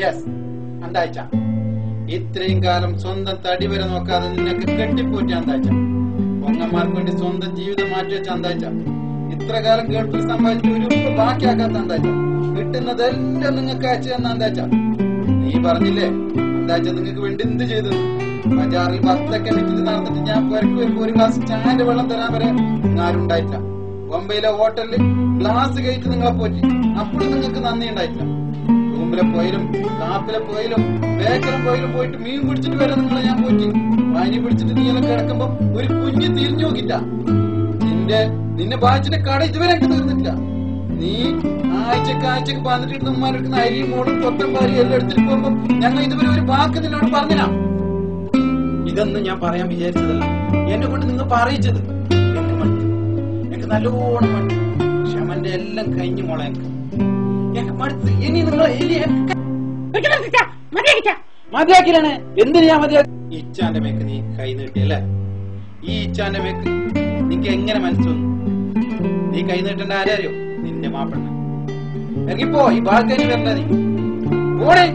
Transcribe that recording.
Yes എന്താഴ്ച ഇത്രയും കാലം സ്വന്തം തടി വരെ നോക്കാതെ നിനക്ക് കെട്ടിപ്പോറ്റി എന്താഴ്ച പൊങ്ങന്മാർക്ക് വേണ്ടി സ്വന്തം ജീവിതം മാറ്റി വെച്ച എന്താഴ്ച ഇത്ര കാലം ഗൾഫിൽ സമ്പാദിച്ച ഒരു ഉപ്പ് ബാക്കിയാക്കാത്ത എന്താഴ്ച കിട്ടുന്നതെല്ലാം നിങ്ങൾക്ക് അയച്ചു തന്ന എന്താഴ്ച നീ പറഞ്ഞില്ലേ എന്താഴ്ച നിങ്ങൾക്ക് വേണ്ടി എന്ത് ചെയ്തു ബജാറിൽ വസ്തൊക്കെ വിറ്റിട്ട് നടന്നിട്ട് ഞാൻ പുരക്ക് വരുമ്പോ ഒരു ഗ്ലാസ് ചായന്റെ വെള്ളം തരാൻ വരെ ആരും ഉണ്ടായിട്ടില്ല. ബോംബെയിലെ ഹോട്ടലിൽ ഗ്ലാസ് കയറ്റി നിങ്ങളെ പോറ്റി അപ്പോഴും നിങ്ങൾക്ക് നന്ദി ഉണ്ടായിട്ടില്ല. റൂമിലെ പോയിലും കാപ്പിലെ പോയിലും ബേക്കറും പോയിലും പോയിട്ട് മീൻ പിടിച്ചിട്ട് വരെ നിങ്ങളെ ഞാൻ പോറ്റി. പനി പിടിച്ചിട്ട് നീയെല്ലാം കിടക്കുമ്പോ ഒരു കുഞ്ഞ് തിരിഞ്ഞു നോക്കില്ല. നിന്നെ ബാച്ചിന്റെ കട ഇതുവരെ എനിക്ക് തീർന്നിട്ടില്ല. നീ ആഴ്ചക്ക് വന്നിട്ട് ഉമ്മാരെടുക്കുന്ന അരിയും മോളും കൊത്തം പാരിയും എല്ലാം എടുത്തിട്ട് പോകുമ്പോ ഞങ്ങൾ ഇതുവരെ ഒരു വാക്ക് നിന്നോട് പറഞ്ഞില്ല. ഇതൊന്നും ഞാൻ പറയാൻ വിചാരിച്ചതല്ല, എന്നെ കൊണ്ട് നിങ്ങൾ പറയിച്ചത്. എനിക്ക് നല്ലോണം മടുത്തു. ക്ഷമന്റെ എല്ലാം കഴിഞ്ഞു മോളെ. എനിക്ക് മടുത്ത്. ഇനി നിങ്ങൾ മതിയാക്കിലാണ്. എന്തിനു ഞാൻ മതിയാക്കി? ഇച്ചാന്റെ മേക്ക് നീ കൈ നീട്ടിയല്ലേ? ഈ ഇച്ചാന്റെ മേക്ക് നിനക്ക് എങ്ങനെ മനസ്സിലൊന്നു? നീ കൈ നീട്ടേണ്ട ആരറിയോ? നിന്റെ മാപ്പിള. ഇറങ്ങിപ്പോ, ഈ ബാക്കി വരണ്ട. നീ പോണേ.